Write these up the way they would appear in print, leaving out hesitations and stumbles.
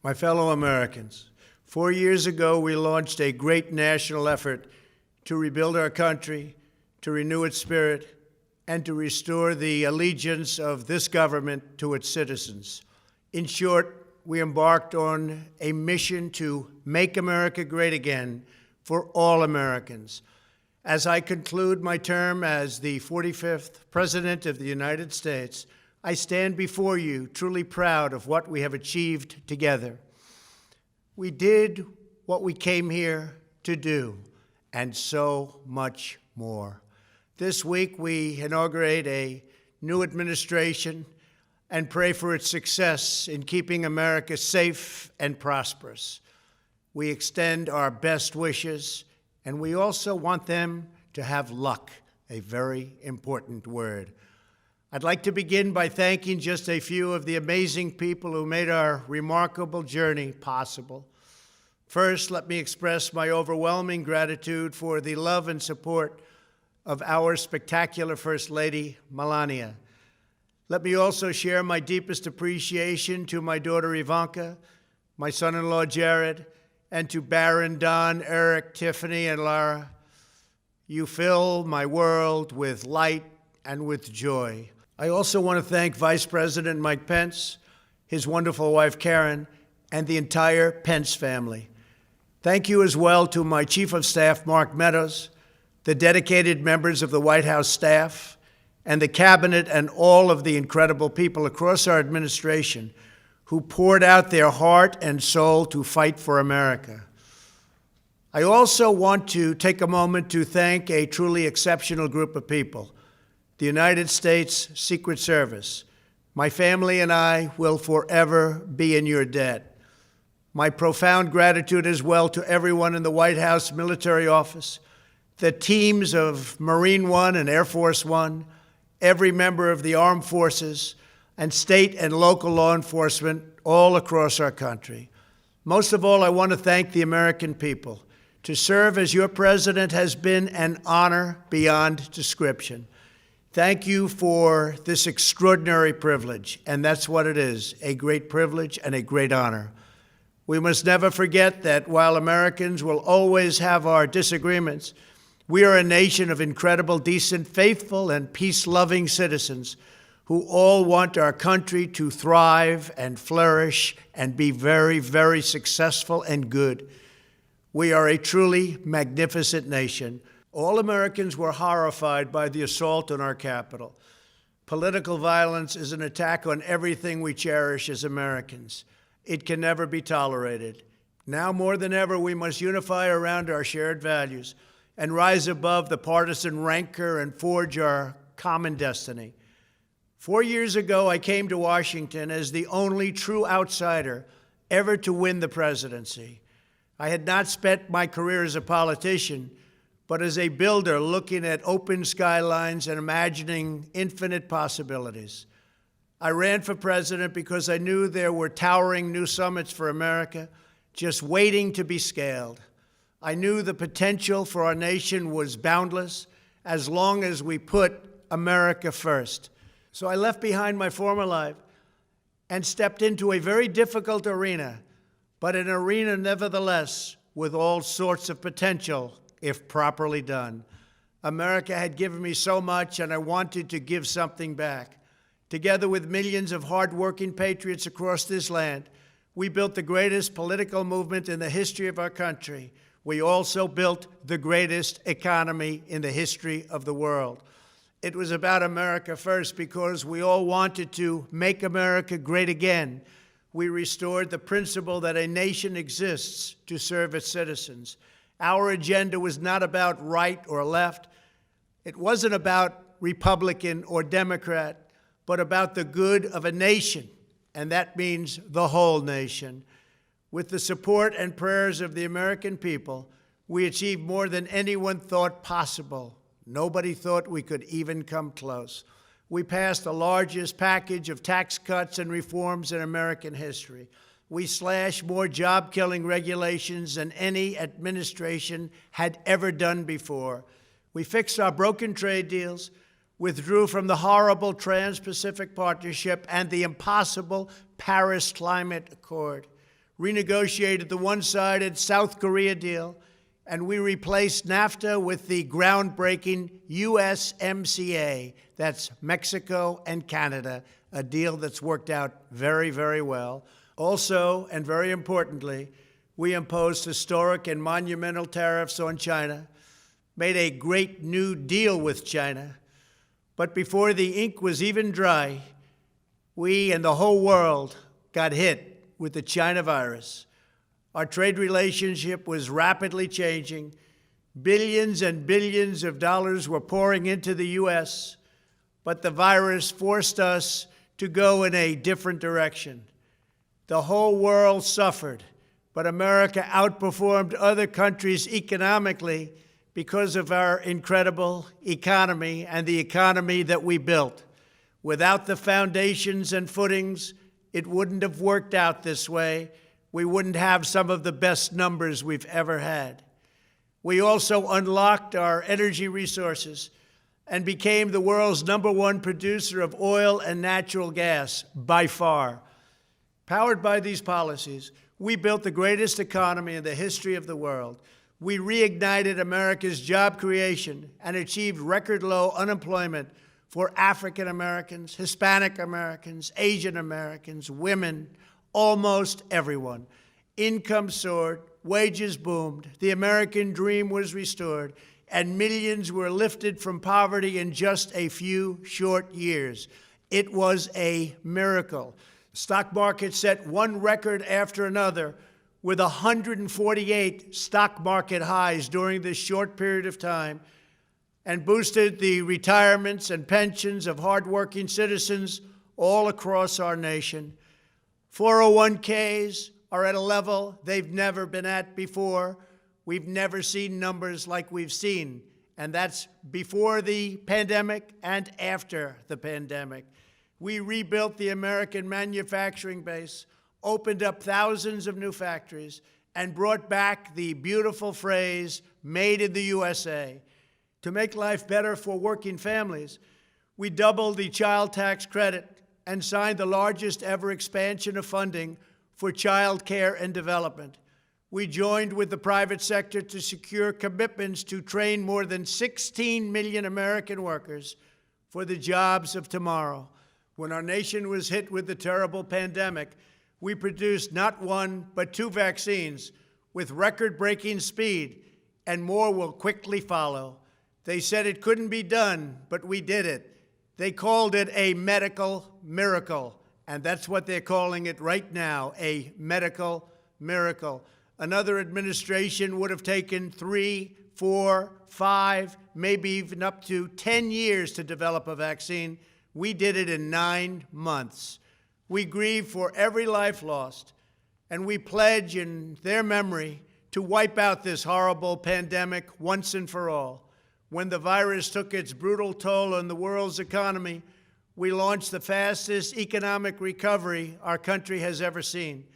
My fellow Americans, 4 years ago, we launched a great national effort to rebuild our country, to renew its spirit, and to restore the allegiance of this government to its citizens. In short, we embarked on a mission to make America great again for all Americans. As I conclude my term as the 45th President of the United States, I stand before you truly proud of what we have achieved together. We did what we came here to do, and so much more. This week, we inaugurate a new administration and pray for its success in keeping America safe and prosperous. We extend our best wishes, and we also want them to have luck, a very important word. I'd like to begin by thanking just a few of the amazing people who made our remarkable journey possible. First, let me express my overwhelming gratitude for the love and support of our spectacular First Lady, Melania. Let me also share my deepest appreciation to my daughter Ivanka, my son-in-law Jared, and to Barron, Don, Eric, Tiffany, and Lara. You fill my world with light and with joy. I also want to thank Vice President Mike Pence, his wonderful wife Karen, and the entire Pence family. Thank you as well to my Chief of Staff, Mark Meadows, the dedicated members of the White House staff, and the Cabinet, and all of the incredible people across our administration who poured out their heart and soul to fight for America. I also want to take a moment to thank a truly exceptional group of people, the United States Secret Service. My family and I will forever be in your debt. My profound gratitude as well to everyone in the White House Military Office, the teams of Marine One and Air Force One, every member of the armed forces, and state and local law enforcement all across our country. Most of all, I want to thank the American people. To serve as your president has been an honor beyond description. Thank you for this extraordinary privilege, and that's what it is, a great privilege and a great honor. We must never forget that while Americans will always have our disagreements, we are a nation of incredible, decent, faithful, and peace-loving citizens who all want our country to thrive and flourish and be very, very successful and good. We are a truly magnificent nation. All Americans were horrified by the assault on our Capitol. Political violence is an attack on everything we cherish as Americans. It can never be tolerated. Now more than ever, we must unify around our shared values and rise above the partisan rancor and forge our common destiny. 4 years ago, I came to Washington as the only true outsider ever to win the presidency. I had not spent my career as a politician, but as a builder looking at open skylines and imagining infinite possibilities. I ran for president because I knew there were towering new summits for America just waiting to be scaled. I knew the potential for our nation was boundless as long as we put America first. So I left behind my former life and stepped into a very difficult arena, but an arena nevertheless with all sorts of potential if properly done. America had given me so much, and I wanted to give something back. Together with millions of hardworking patriots across this land, we built the greatest political movement in the history of our country. We also built the greatest economy in the history of the world. It was about America first because we all wanted to make America great again. We restored the principle that a nation exists to serve its citizens. Our agenda was not about right or left. It wasn't about Republican or Democrat, but about the good of a nation, and that means the whole nation. With the support and prayers of the American people, we achieved more than anyone thought possible. Nobody thought we could even come close. We passed the largest package of tax cuts and reforms in American history. We slashed more job-killing regulations than any administration had ever done before. We fixed our broken trade deals, withdrew from the horrible Trans-Pacific Partnership and the impossible Paris Climate Accord, renegotiated the one-sided South Korea deal, and we replaced NAFTA with the groundbreaking USMCA. That's Mexico and Canada, a deal that's worked out very, very well. Also, and very importantly, we imposed historic and monumental tariffs on China, made a great new deal with China. But before the ink was even dry, we and the whole world got hit with the China virus. Our trade relationship was rapidly changing. Billions and billions of dollars were pouring into the U.S., but the virus forced us to go in a different direction. The whole world suffered, but America outperformed other countries economically because of our incredible economy and the economy that we built. Without the foundations and footings, it wouldn't have worked out this way. We wouldn't have some of the best numbers we've ever had. We also unlocked our energy resources and became the world's #1 producer of oil and natural gas, by far. Powered by these policies, we built the greatest economy in the history of the world. We reignited America's job creation and achieved record low unemployment for African Americans, Hispanic Americans, Asian Americans, women, almost everyone. Income soared, wages boomed, the American dream was restored, and millions were lifted from poverty in just a few short years. It was a miracle. The stock market set one record after another, with 148 stock market highs during this short period of time, and boosted the retirements and pensions of hardworking citizens all across our nation. 401ks are at a level they've never been at before. We've never seen numbers like we've seen, and that's before the pandemic and after the pandemic. We rebuilt the American manufacturing base, opened up thousands of new factories, and brought back the beautiful phrase, "Made in the USA." To make life better for working families, we doubled the child tax credit and signed the largest ever expansion of funding for child care and development. We joined with the private sector to secure commitments to train more than 16 million American workers for the jobs of tomorrow. When our nation was hit with the terrible pandemic, we produced not one, but 2 vaccines with record-breaking speed, and more will quickly follow. They said it couldn't be done, but we did it. They called it a medical miracle, and that's what they're calling it right now, a medical miracle. Another administration would have taken 3, 4, 5, maybe even up to 10 years to develop a vaccine. We did it in 9 months. We grieve for every life lost, and we pledge in their memory to wipe out this horrible pandemic once and for all. When the virus took its brutal toll on the world's economy, we launched the fastest economic recovery our country has ever seen.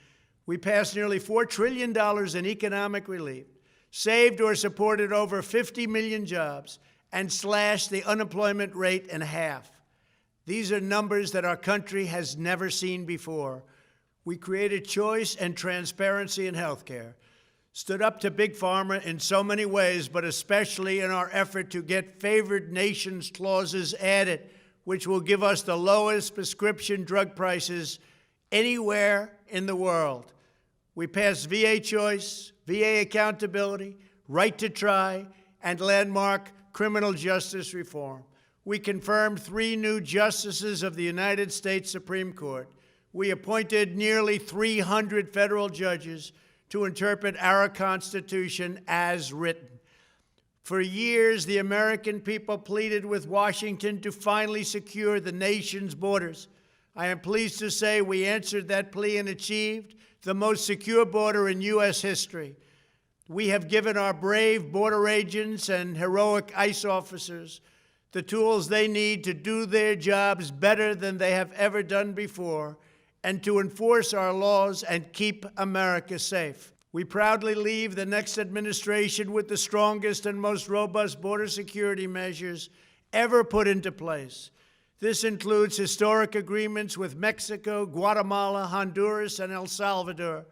We passed nearly $4 trillion in economic relief, saved or supported over 50 million jobs, and slashed the unemployment rate in half. These are numbers that our country has never seen before. We created choice and transparency in healthcare, stood up to Big Pharma in so many ways, but especially in our effort to get favored nations clauses added, which will give us the lowest prescription drug prices anywhere in the world. We passed VA choice, VA accountability, right to try, and landmark criminal justice reform. We confirmed 3 new justices of the United States Supreme Court. We appointed nearly 300 federal judges to interpret our Constitution as written. For years, the American people pleaded with Washington to finally secure the nation's borders. I am pleased to say we answered that plea and achieved the most secure border in U.S. history. We have given our brave border agents and heroic ICE officers the tools they need to do their jobs better than they have ever done before, and to enforce our laws and keep America safe. We proudly leave the next administration with the strongest and most robust border security measures ever put into place. This includes historic agreements with Mexico, Guatemala, Honduras, and El Salvador,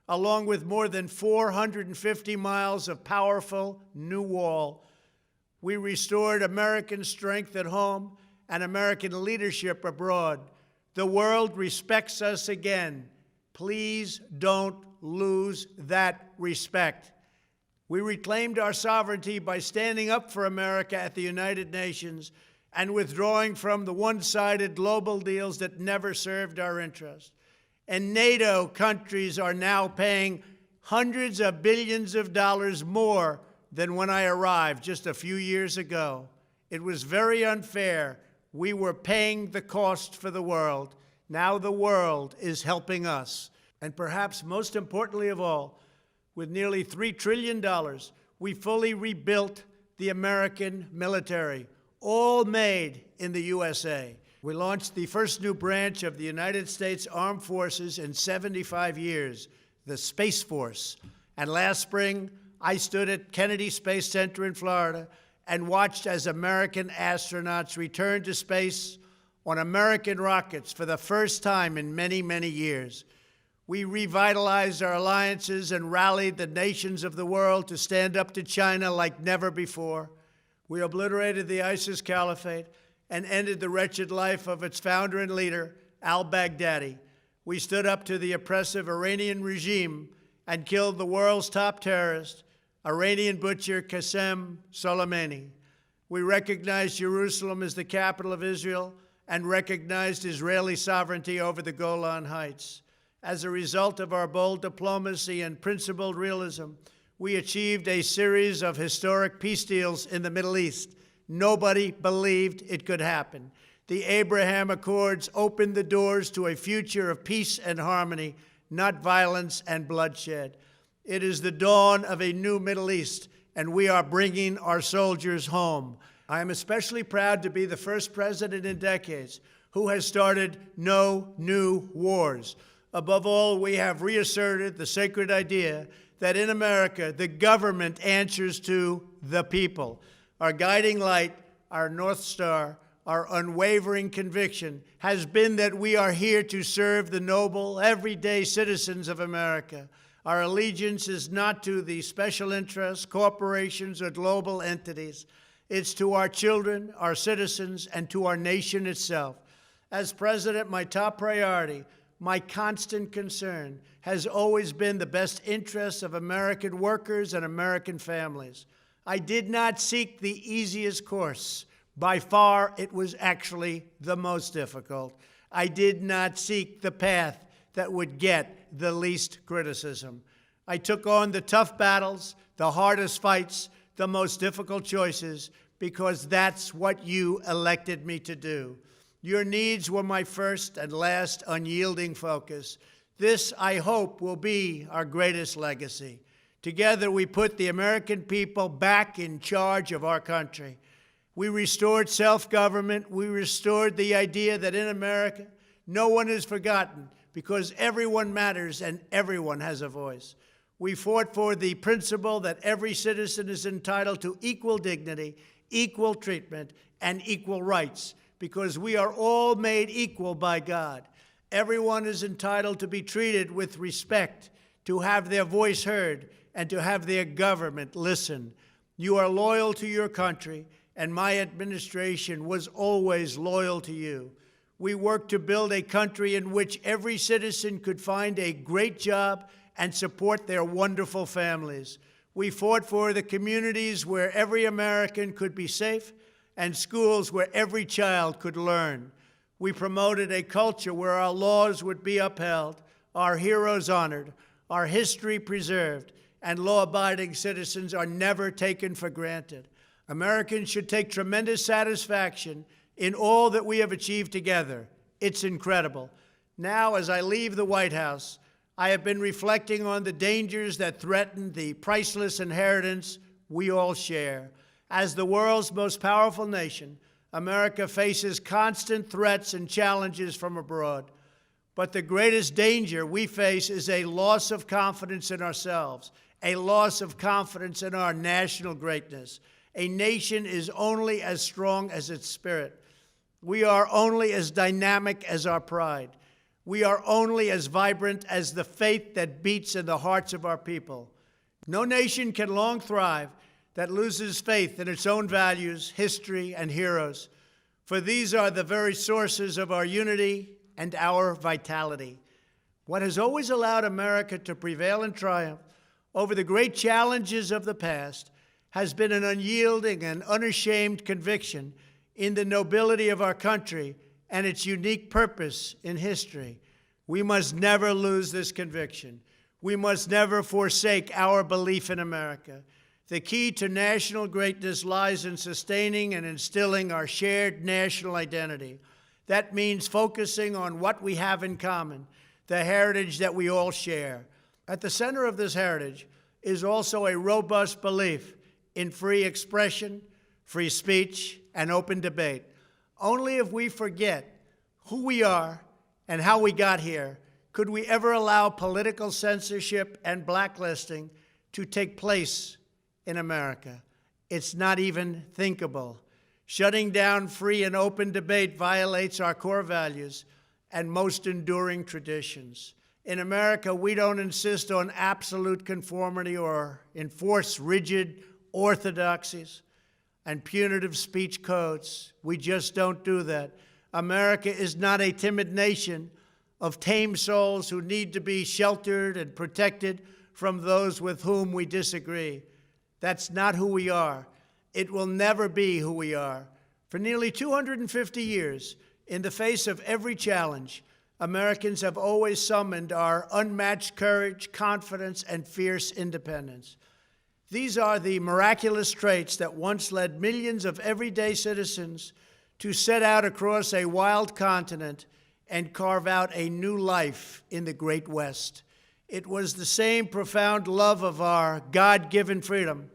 along with more than 450 miles of powerful new wall. We restored American strength at home and American leadership abroad. The world respects us again. Please don't lose that respect. We reclaimed our sovereignty by standing up for America at the United Nations and withdrawing from the one-sided global deals that never served our interest. And NATO countries are now paying hundreds of billions of dollars more than when I arrived just a few years ago. It was very unfair. We were paying the cost for the world. Now the world is helping us. And perhaps most importantly of all, with nearly $3 trillion, we fully rebuilt the American military, all made in the USA. We launched the first new branch of the United States Armed Forces in 75 years, the Space Force. And last spring, I stood at Kennedy Space Center in Florida and watched as American astronauts returned to space on American rockets for the first time in many, many years. We revitalized our alliances and rallied the nations of the world to stand up to China like never before. We obliterated the ISIS caliphate and ended the wretched life of its founder and leader, al-Baghdadi. We stood up to the oppressive Iranian regime and killed the world's top terrorist, Iranian butcher Qasem Soleimani. We recognized Jerusalem as the capital of Israel and recognized Israeli sovereignty over the Golan Heights. As a result of our bold diplomacy and principled realism, we achieved a series of historic peace deals in the Middle East. Nobody believed it could happen. The Abraham Accords opened the doors to a future of peace and harmony, not violence and bloodshed. It is the dawn of a new Middle East, and we are bringing our soldiers home. I am especially proud to be the first president in decades who has started no new wars. Above all, we have reasserted the sacred idea that in America, the government answers to the people. Our guiding light, our North Star, our unwavering conviction has been that we are here to serve the noble, everyday citizens of America. Our allegiance is not to the special interests, corporations, or global entities. It's to our children, our citizens, and to our nation itself. As president, my top priority, my constant concern, has always been the best interests of American workers and American families. I did not seek the easiest course. By far, it was actually the most difficult. I did not seek the path that would get the least criticism. I took on the tough battles, the hardest fights, the most difficult choices, because that's what you elected me to do. Your needs were my first and last unyielding focus. This, I hope, will be our greatest legacy. Together, we put the American people back in charge of our country. We restored self-government. We restored the idea that in America, no one is forgotten because everyone matters and everyone has a voice. We fought for the principle that every citizen is entitled to equal dignity, equal treatment, and equal rights because we are all made equal by God. Everyone is entitled to be treated with respect, to have their voice heard, and to have their government listen. You are loyal to your country, and my administration was always loyal to you. We worked to build a country in which every citizen could find a great job and support their wonderful families. We fought for the communities where every American could be safe and schools where every child could learn. We promoted a culture where our laws would be upheld, our heroes honored, our history preserved, and law-abiding citizens are never taken for granted. Americans should take tremendous satisfaction in all that we have achieved together. It's incredible. Now, as I leave the White House, I have been reflecting on the dangers that threaten the priceless inheritance we all share. As the world's most powerful nation, America faces constant threats and challenges from abroad. But the greatest danger we face is a loss of confidence in ourselves, a loss of confidence in our national greatness. A nation is only as strong as its spirit. We are only as dynamic as our pride. We are only as vibrant as the faith that beats in the hearts of our people. No nation can long thrive that loses faith in its own values, history, and heroes, for these are the very sources of our unity and our vitality. What has always allowed America to prevail and triumph over the great challenges of the past has been an unyielding and unashamed conviction in the nobility of our country and its unique purpose in history. We must never lose this conviction. We must never forsake our belief in America. The key to national greatness lies in sustaining and instilling our shared national identity. That means focusing on what we have in common, the heritage that we all share. At the center of this heritage is also a robust belief in free expression, free speech, and open debate. Only if we forget who we are and how we got here could we ever allow political censorship and blacklisting to take place in America. It's not even thinkable. Shutting down free and open debate violates our core values and most enduring traditions. In America, we don't insist on absolute conformity or enforce rigid orthodoxies and punitive speech codes. We just don't do that. America is not a timid nation of tame souls who need to be sheltered and protected from those with whom we disagree. That's not who we are. It will never be who we are. For nearly 250 years, in the face of every challenge, Americans have always summoned our unmatched courage, confidence, and fierce independence. These are the miraculous traits that once led millions of everyday citizens to set out across a wild continent and carve out a new life in the Great West. It was the same profound love of our God-given freedom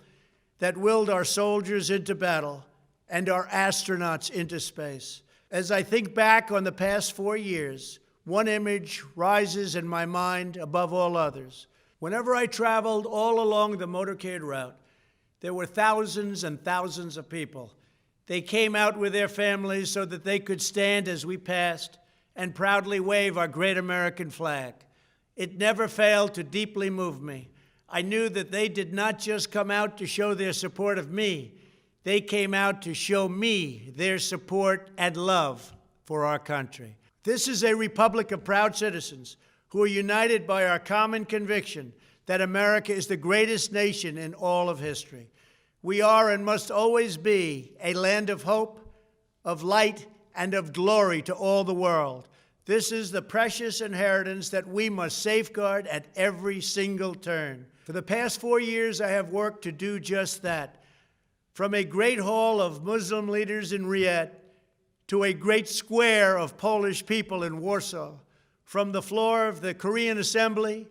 that willed our soldiers into battle and our astronauts into space. As I think back on the past 4 years, one image rises in my mind above all others. Whenever I traveled all along the motorcade route, there were thousands and thousands of people. They came out with their families so that they could stand as we passed and proudly wave our great American flag. It never failed to deeply move me. I knew that they did not just come out to show their support of me. They came out to show me their support and love for our country. This is a republic of proud citizens who are united by our common conviction that America is the greatest nation in all of history. We are and must always be a land of hope, of light, and of glory to all the world. This is the precious inheritance that we must safeguard at every single turn. For the past 4 years, I have worked to do just that. From a great hall of Muslim leaders in Riyadh to a great square of Polish people in Warsaw, from the floor of the Korean Assembly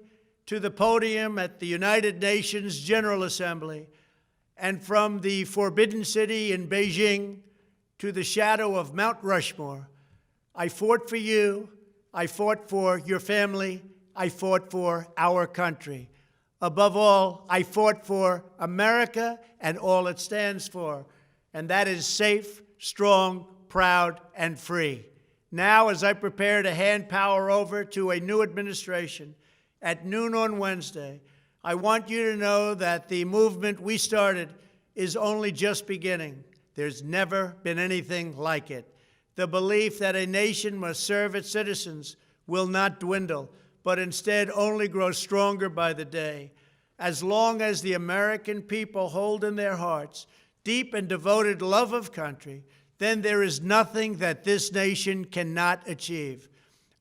to the podium at the United Nations General Assembly, and from the Forbidden City in Beijing to the shadow of Mount Rushmore, I fought for you, I fought for your family, I fought for our country. Above all, I fought for America and all it stands for, and that is safe, strong, proud, and free. Now, as I prepare to hand power over to a new administration at noon on Wednesday, I want you to know that the movement we started is only just beginning. There's never been anything like it. The belief that a nation must serve its citizens will not dwindle, but instead only grow stronger by the day. As long as the American people hold in their hearts deep and devoted love of country, then there is nothing that this nation cannot achieve.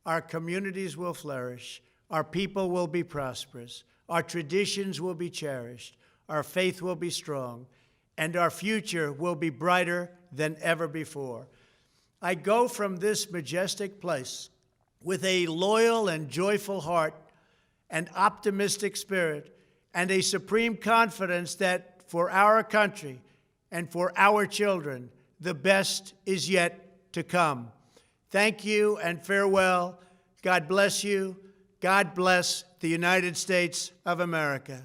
Our communities will flourish, our people will be prosperous, our traditions will be cherished, our faith will be strong, and our future will be brighter than ever before. I go from this majestic place with a loyal and joyful heart, an optimistic spirit, and a supreme confidence that for our country and for our children, the best is yet to come. Thank you and farewell. God bless you. God bless the United States of America.